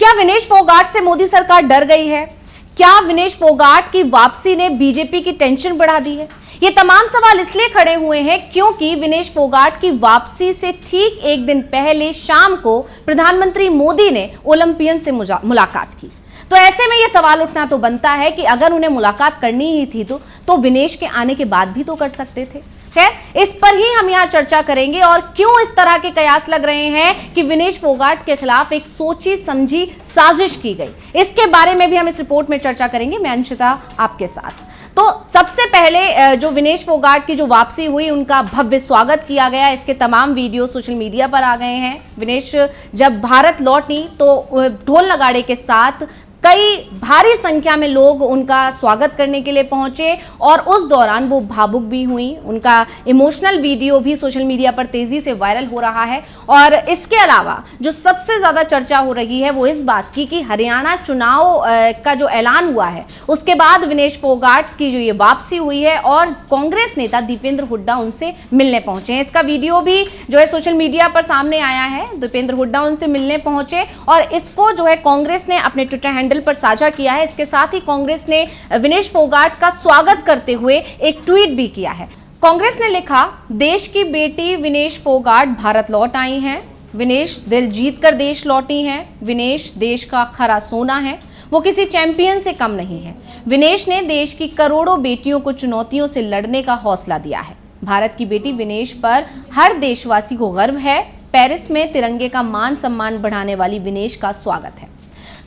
क्या विनेश फोगाट से मोदी सरकार डर गई है? क्या विनेश फोगाट की वापसी ने बीजेपी की टेंशन बढ़ा दी है? ये तमाम सवाल इसलिए खड़े हुए हैं क्योंकि विनेश फोगाट की वापसी से ठीक एक दिन पहले शाम को प्रधानमंत्री मोदी ने ओलंपियन से मुलाकात की। तो ऐसे में ये सवाल उठना तो बनता है कि अगर उन्हें मुलाकात करनी ही थी तो विनेश के आने के बाद भी तो कर सकते थे। खैर, इस पर ही हम यहाँ चर्चा करेंगे और क्यों इस तरह के कयास लग रहे हैं कि विनेश फोगाट के खिलाफ एक सोची समझी साजिश की गई, इसके बारे में भी हम इस रिपोर्ट में चर्चा करेंगे। मैं अंशिता आपके साथ। तो सबसे पहले जो विनेश फोगाट की जो वापसी हुई, उनका भव्य स्वागत किया गया। इसके तमाम वीडियो सोशल मीडिया पर आ गए हैं। विनेश जब भारत लौटी तो ढोल नगाड़े के साथ कई भारी संख्या में लोग उनका स्वागत करने के लिए पहुंचे और उस दौरान वो भावुक भी हुई। उनका इमोशनल वीडियो भी सोशल मीडिया पर तेजी से वायरल हो रहा है। और इसके अलावा जो सबसे ज्यादा चर्चा हो रही है वो इस बात की कि हरियाणा चुनाव का जो ऐलान हुआ है उसके बाद विनेश फोगाट की जो ये वापसी हुई है और कांग्रेस नेता दीपेंद्र हुड्डा उनसे मिलने पहुंचे हैं। इसका वीडियो भी जो है सोशल मीडिया पर सामने आया है। दीपेंद्र हुड्डा उनसे मिलने पहुंचे और इसको जो है कांग्रेस ने अपने ट्विटर हैंडल पर साझा किया है। इसके साथ ही कांग्रेस ने विनेश फोगाट का स्वागत करते हुए एक ट्वीट भी किया है। कांग्रेस ने लिखा, देश की बेटी विनेश फोगाट भारत लौट आई हैं। विनेश दिल जीत कर देश लौटी हैं। विनेश देश का खरा सोना है, वो किसी चैंपियन से कम नहीं है। विनेश ने देश की करोड़ों बेटियों को चुनौतियों से लड़ने का हौसला दिया है। भारत की बेटी विनेश पर हर देशवासी को गर्व है। पेरिस में तिरंगे का मान सम्मान बढ़ाने वाली विनेश का स्वागत है।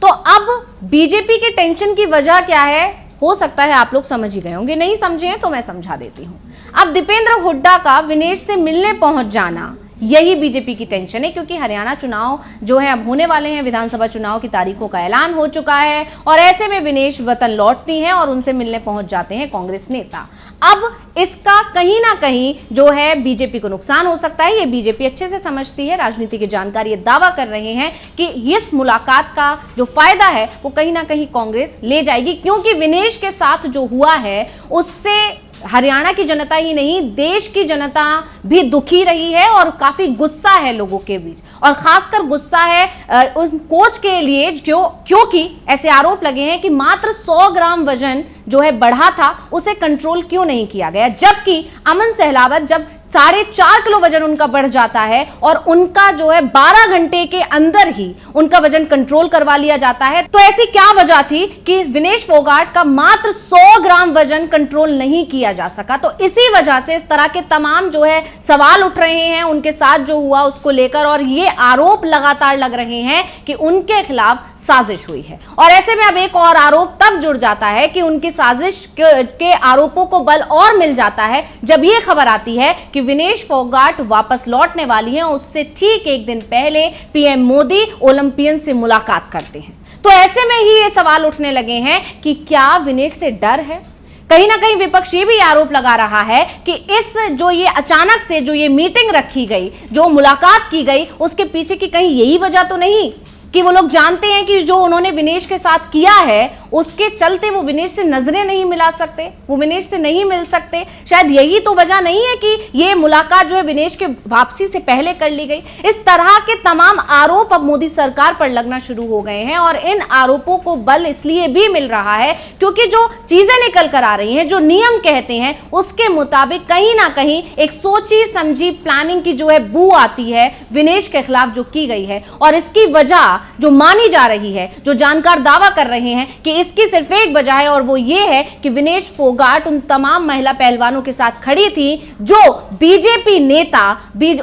तो अब बीजेपी के टेंशन की वजह क्या है, हो सकता है आप लोग समझ ही गए होंगे। नहीं समझे हैं तो मैं समझा देती हूं। अब दीपेंद्र हुड्डा का विनेश से मिलने पहुंच जाना, यही बीजेपी की टेंशन है क्योंकि हरियाणा चुनाव जो है अब होने वाले हैं। विधानसभा चुनाव की तारीखों का ऐलान हो चुका है और ऐसे में विनेश वतन लौटती हैं और उनसे मिलने पहुंच जाते हैं कांग्रेस नेता। अब इसका कहीं ना कहीं जो है बीजेपी को नुकसान हो सकता है। ये बीजेपी अच्छे से समझती है। राजनीति के जानकार ये दावा कर रहे हैं कि इस मुलाकात का जो फायदा है वो कहीं ना कहीं कांग्रेस ले जाएगी क्योंकि विनेश के साथ जो हुआ है उससे हरियाणा की जनता ही नहीं, देश की जनता भी दुखी रही है और काफी गुस्सा है लोगों के बीच। और खासकर गुस्सा है उस कोच के लिए क्योंकि ऐसे आरोप लगे हैं कि मात्र 100 ग्राम वजन जो है बढ़ा था उसे कंट्रोल क्यों नहीं किया गया, जबकि अमन सहलावत जब 4.5 किलो वजन उनका बढ़ जाता है और उनका जो है 12 घंटे के अंदर ही उनका वजन कंट्रोल करवा लिया जाता है। तो ऐसी क्या वजह थी कि विनेश फोगाट का मात्र 100 ग्राम वजन कंट्रोल नहीं किया जा सका? तो इसी वजह से इस तरह के तमाम जो है सवाल उठ रहे हैं उनके साथ जो हुआ उसको लेकर और ये आरोप लगातार लग रहे हैं कि उनके खिलाफ साजिश हुई है। और ऐसे में अब एक और आरोप तब जुड़ जाता है कि उनकी साजिश के आरोपों को बल और मिल जाता है जब ये खबर आती है कि विनेश फोगाट वापस लौटने वाली हैं। उससे ठीक एक दिन पहले पीएम मोदी ओलंपियन से मुलाकात करते हैं। तो ऐसे में ही ये सवाल उठने लगे हैं कि क्या विनेश से डर है? कहीं ना कहीं विपक्ष ये भी आरोप लगा रहा है कि इस जो ये अचानक से जो ये मीटिंग रखी गई, जो मुलाकात की गई, उसके पीछे की कहीं यही वजह तो नहीं कि वो लोग जानते हैं कि जो उन्होंने विनेश के साथ किया है उसके चलते वो विनेश से नजरें नहीं मिला सकते, वो विनेश से नहीं मिल सकते। शायद यही तो वजह नहीं है कि ये मुलाकात जो है विनेश के वापसी से पहले कर ली गई। इस तरह के तमाम आरोप अब मोदी सरकार पर लगना शुरू हो गए हैं और इन आरोपों को बल इसलिए भी मिल रहा है क्योंकि जो चीजें निकल कर आ रही हैं, जो नियम कहते हैं उसके मुताबिक कहीं ना कहीं एक सोची समझी प्लानिंग की जो है बू आती है विनेश के खिलाफ जो की गई है। और इसकी वजह जो मानी जा रही है, जो जानकार दावा कर रहे हैं कि इसकी सिर्फ एक वजह है और वो ये है कि विनेश फोगाट उन तमाम महिला पहलवानों के साथ खड़ी थी जो बीजेपी नेता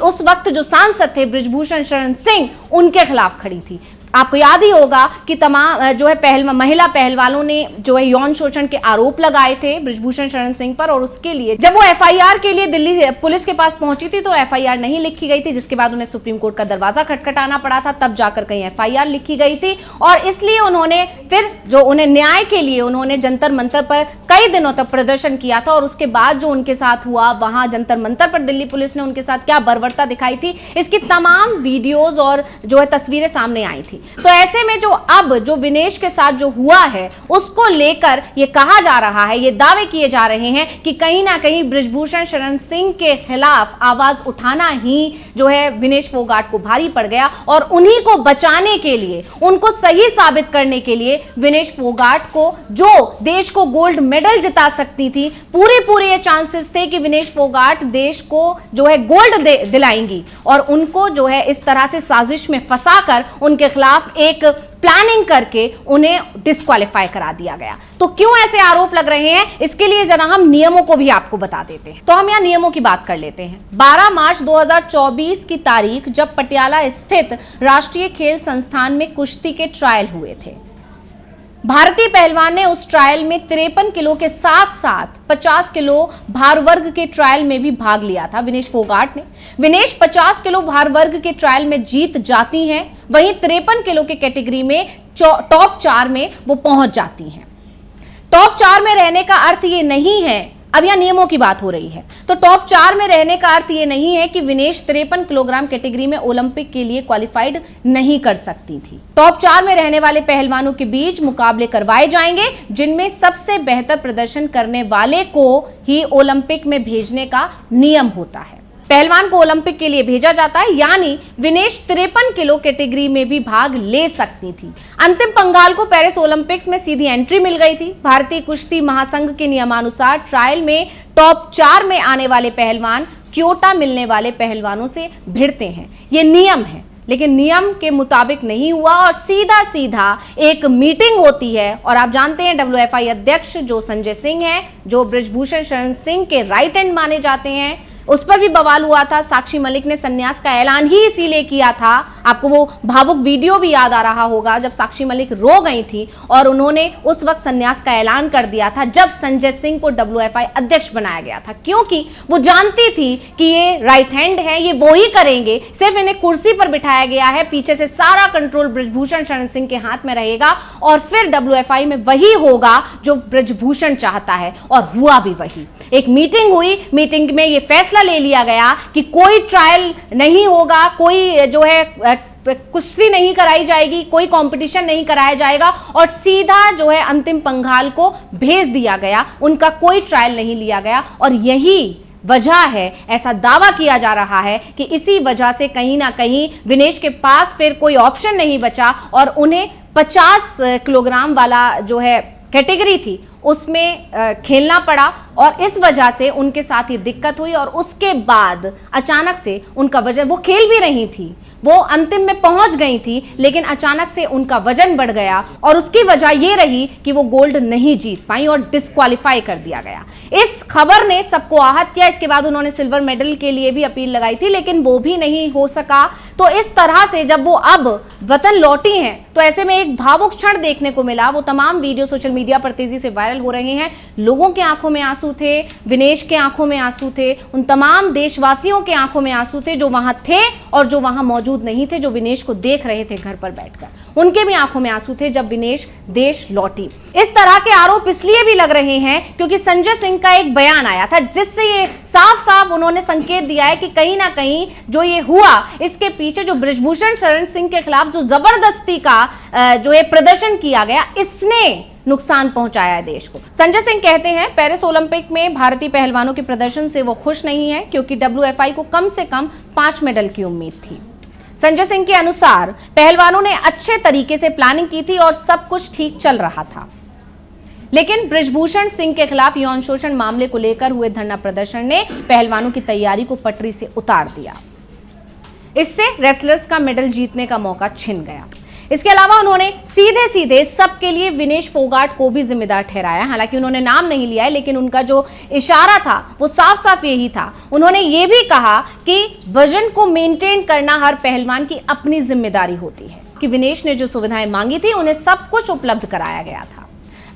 उस वक्त जो सांसद थे बृजभूषण शरण सिंह उनके खिलाफ खड़ी थी। आपको याद ही होगा कि तमाम जो है महिला पहलवानों ने जो है यौन शोषण के आरोप लगाए थे बृजभूषण शरण सिंह पर और उसके लिए जब वो एफआईआर के लिए दिल्ली पुलिस के पास पहुंची थी तो एफआईआर नहीं लिखी गई थी, जिसके बाद उन्हें सुप्रीम कोर्ट का दरवाजा खटखटाना पड़ा था, तब जाकर कहीं एफआईआर लिखी गई थी। और इसलिए उन्होंने फिर जो उन्हें न्याय के लिए उन्होंने जंतर मंतर पर कई दिनों तक प्रदर्शन किया था और उसके बाद जो उनके साथ हुआ वहां जंतर मंतर पर दिल्ली पुलिस ने उनके साथ क्या बर्बरता दिखाई थी, इसकी तमाम वीडियोज और जो है तस्वीरें सामने आई थी। थी। तो ऐसे में जो विनेश के साथ जो हुआ है उसको लेकर ये कहा जा रहा है, ये दावे किए जा रहे हैं कि कहीं ना कहीं बृजभूषण शरण सिंह के खिलाफ आवाज उठाना ही जो है विनेश फोगाट को भारी पड़ गया और उन्हीं को बचाने के लिए, उनको सही साबित करने के लिए विनेश फोगाट को, जो देश को गोल्ड मेडल जिता सकती थी, पूरे ये चांसेस थे कि विनेश फोगाट देश को जो है गोल्ड दिलाएंगी और उनको जो है इस तरह से साजिश में फंसाकर उनके खिलाफ एक प्लानिंग करके उन्हें डिस्क्वालीफाई करा दिया गया। तो क्यों ऐसे आरोप लग रहे हैं, इसके लिए जरा हम नियमों को भी आपको बता देते हैं। तो हम यहां नियमों की बात कर लेते हैं। 12 मार्च 2024 की तारीख जब पटियाला स्थित राष्ट्रीय खेल संस्थान में कुश्ती के ट्रायल हुए थे, भारतीय पहलवान ने उस ट्रायल में 53 किलो के साथ साथ 50 किलो भार वर्ग के ट्रायल में भी भाग लिया था विनेश फोगाट ने। विनेश 50 किलो भार वर्ग के ट्रायल में जीत जाती हैं, वहीं 53 किलो के कैटेगरी में टॉप 4 में वो पहुंच जाती हैं। टॉप 4 में रहने का अर्थ ये नहीं है, अब यहां नियमों की बात हो रही है, तो टॉप 4 में रहने का अर्थ ये नहीं है कि विनेश 53 किलोग्राम कैटेगरी में ओलंपिक के लिए क्वालिफाइड नहीं कर सकती थी। टॉप 4 में रहने वाले पहलवानों के बीच मुकाबले करवाए जाएंगे, जिनमें सबसे बेहतर प्रदर्शन करने वाले को ही ओलंपिक में भेजने का नियम होता है। पहलवान को ओलंपिक के लिए भेजा जाता है, यानी विनेश 53 किलो कैटेगरी में भी भाग ले सकती थी। अंतिम पंघाल को पेरिस ओलंपिक्स में सीधी एंट्री मिल गई थी। भारतीय कुश्ती महासंघ के नियमानुसार ट्रायल में टॉप 4 में आने वाले पहलवान क्योटा मिलने वाले पहलवानों से भिड़ते हैं, ये नियम है। लेकिन नियम के मुताबिक नहीं हुआ और सीधा एक मीटिंग होती है और आप जानते हैं WFI अध्यक्ष जो संजय सिंह हैं, जो बृजभूषण शरण सिंह के राइट हैंड माने जाते हैं, उस पर भी बवाल हुआ था। साक्षी मलिक ने संन्यास का ऐलान ही इसीलिए किया था। आपको वो भावुक वीडियो भी याद आ रहा होगा जब साक्षी मलिक रो गई थी और उन्होंने उस वक्त संन्यास का ऐलान कर दिया था जब संजय सिंह को WFI अध्यक्ष बनाया गया था, क्योंकि वो जानती थी कि ये राइट हैंड है, ये वो ही करेंगे, सिर्फ इन्हें कुर्सी पर बिठाया गया है, पीछे से सारा कंट्रोल बृजभूषण शरण सिंह के हाथ में रहेगा और फिर WFI में वही होगा जो बृजभूषण चाहता है। और हुआ भी वही। एक मीटिंग हुई, मीटिंग में ये फैसला ले लिया गया कि कोई ट्रायल नहीं होगा, कोई जो है कुश्ती नहीं कराई जाएगी, कोई कंपटीशन नहीं कराया जाएगा और सीधा जो है अंतिम पंघाल को भेज दिया गया, उनका कोई ट्रायल नहीं लिया गया। और यही वजह है, ऐसा दावा किया जा रहा है कि इसी वजह से कहीं ना कहीं विनेश के पास फिर कोई ऑप्शन नहीं बचा और उन्हें 50 किलोग्राम वाला जो है कैटेगरी थी उसमें खेलना पड़ा और इस वजह से उनके साथ ये दिक्कत हुई और उसके बाद अचानक से उनका वजन, वो खेल भी रही थी, वो अंतिम में पहुंच गई थी, लेकिन अचानक से उनका वजन बढ़ गया और उसकी वजह ये रही कि वो गोल्ड नहीं जीत पाई और डिस्क्वालीफाई कर दिया गया। इस खबर ने सबको आहत किया। इसके बाद उन्होंने सिल्वर मेडल के लिए भी अपील लगाई थी, लेकिन वो भी नहीं हो सका। तो इस तरह से जब वो अब वतन लौटी हैं तो ऐसे में एक भावुक क्षण देखने को मिला। वो तमाम वीडियो सोशल मीडिया पर तेजी से वायरल हो रहे हैं। लोगों के आंखों में आंसू थे, विनेश के आंखों में आंसू थे, उन तमाम देशवासियों के आंखों में आंसू थे जो वहां थे और जो वहां मौजूद नहीं थे, जो विनेश को देख रहे थे घर पर बैठकर। उनके भी आंखों में आंसू थे जब विनेश देश लौटी। इस तरह के आरोप इसलिए भी लग रहे हैं क्योंकि संजय सिंह का एक बयान आया था जिससे ये साफ उन्होंने संकेत दिया है कि कहीं ना कहीं जो ये हुआ इसके पीछे जो बृजभूषण शरण सिंह के खिलाफ जो जबरदस्ती का जो है प्रदर्शन किया गया, इसने नुकसान पहुंचाया है देश को। संजय सिंह कहते हैं पेरिस ओलंपिक में भारतीय पहलवानों के प्रदर्शन से वो खुश नहीं है क्योंकि WFI को कम से कम 5 मेडल की उम्मीद थी। संजय सिंह के अनुसार पहलवानों ने अच्छे तरीके से प्लानिंग की थी और सब कुछ ठीक चल रहा था, लेकिन बृजभूषण सिंह के खिलाफ यौन शोषण मामले को लेकर हुए धरना प्रदर्शन ने पहलवानों की तैयारी को पटरी से उतार दिया। इससे रेसलर्स का मेडल जीतने का मौका छिन गया। इसके अलावा उन्होंने सीधे सबके लिए विनेश फोगाट को भी जिम्मेदार ठहराया। हालांकि उन्होंने नाम नहीं लिया है, लेकिन उनका जो इशारा था वो साफ यही था। उन्होंने ये भी कहा कि वजन को मेंटेन करना हर पहलवान की अपनी जिम्मेदारी होती है, कि विनेश ने जो सुविधाएं मांगी थी उन्हें सब कुछ उपलब्ध कराया गया था।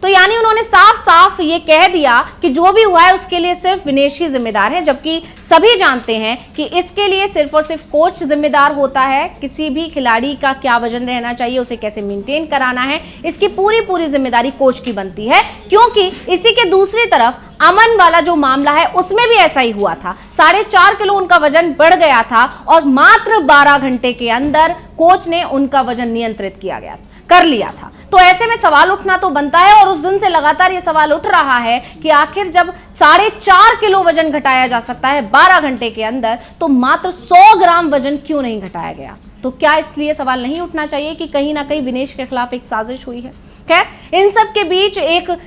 तो यानी उन्होंने साफ ये कह दिया कि जो भी हुआ है उसके लिए सिर्फ विनेश ही जिम्मेदार है, जबकि सभी जानते हैं कि इसके लिए सिर्फ और सिर्फ कोच जिम्मेदार होता है। किसी भी खिलाड़ी का क्या वजन रहना चाहिए, उसे कैसे मेंटेन कराना है, इसकी पूरी जिम्मेदारी कोच की बनती है, क्योंकि इसी के दूसरी तरफ अमन वाला जो मामला है उसमें भी ऐसा ही हुआ था। 4.5 किलो उनका वजन बढ़ गया था और मात्र 12 घंटे के अंदर कोच ने उनका वजन नियंत्रित कर लिया था। तो ऐसे में सवाल उठना तो बनता है और उस दिन से लगातार यह सवाल उठ रहा है कि आखिर जब 4.5 किलो वजन घटाया जा सकता है 12 घंटे के अंदर, तो मात्र 100 ग्राम वजन क्यों नहीं घटाया गया? तो क्या इसलिए सवाल नहीं उठना चाहिए कि कहीं ना कहीं विनेश के खिलाफ एक साजिश हुई है? खैर, इन सब के बीच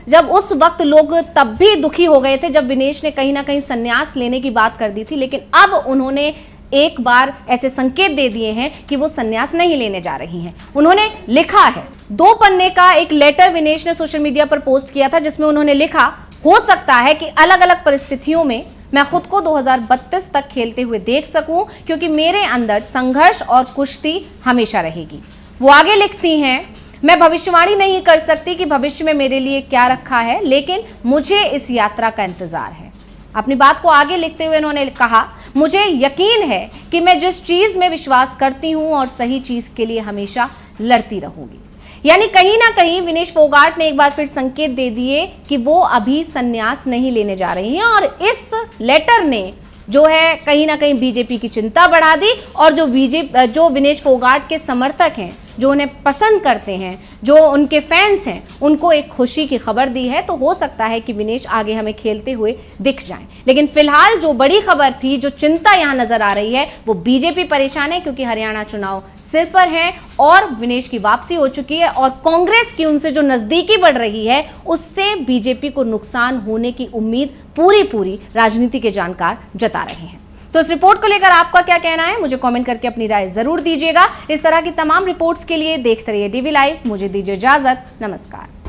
जब उस वक्त लोग तब भी दुखी हो गए थे जब विनेश ने कहीं ना कहीं संन्यास लेने की बात कर दी थी, लेकिन अब उन्होंने एक बार ऐसे संकेत दे दिए हैं कि वो संन्यास नहीं लेने जा रही हैं। उन्होंने लिखा है, 2 पन्ने का एक लेटर विनेश ने सोशल मीडिया पर पोस्ट किया था, जिसमें उन्होंने लिखा, हो सकता है कि अलग अलग परिस्थितियों में मैं खुद को 2032 तक खेलते हुए देख सकूं, क्योंकि मेरे अंदर संघर्ष और कुश्ती हमेशा रहेगी। वो आगे लिखती हैं, मैं भविष्यवाणी नहीं कर सकती कि भविष्य में मेरे लिए क्या रखा है, लेकिन मुझे इस यात्रा का इंतजार है। अपनी बात को आगे लिखते हुए उन्होंने कहा, मुझे यकीन है कि मैं जिस चीज में विश्वास करती हूं और सही चीज के लिए हमेशा लड़ती रहूंगी। यानी कहीं ना कहीं विनेश फोगाट ने एक बार फिर संकेत दे दिए कि वो अभी संन्यास नहीं लेने जा रही हैं, और इस लेटर ने जो है कहीं ना कहीं बीजेपी की चिंता बढ़ा दी, और जो विनेश फोगाट के समर्थक हैं, जो उन्हें पसंद करते हैं, जो उनके फैंस हैं, उनको एक खुशी की खबर दी है। तो हो सकता है कि विनेश आगे हमें खेलते हुए दिख जाएं। लेकिन फिलहाल जो बड़ी खबर थी, जो चिंता यहां नजर आ रही है, वो बीजेपी परेशान है, क्योंकि हरियाणा चुनाव सिर पर है और विनेश की वापसी हो चुकी है, और कांग्रेस की उनसे जो नजदीकी बढ़ रही है, उससे बीजेपी को नुकसान होने की उम्मीद पूरी राजनीति के जानकार जता रहे हैं। तो इस रिपोर्ट को लेकर आपका क्या कहना है, मुझे कमेंट करके अपनी राय जरूर दीजिएगा। इस तरह की तमाम रिपोर्ट्स के लिए देखते रहिए डीवी लाइव। मुझे दीजिए इजाजत, नमस्कार।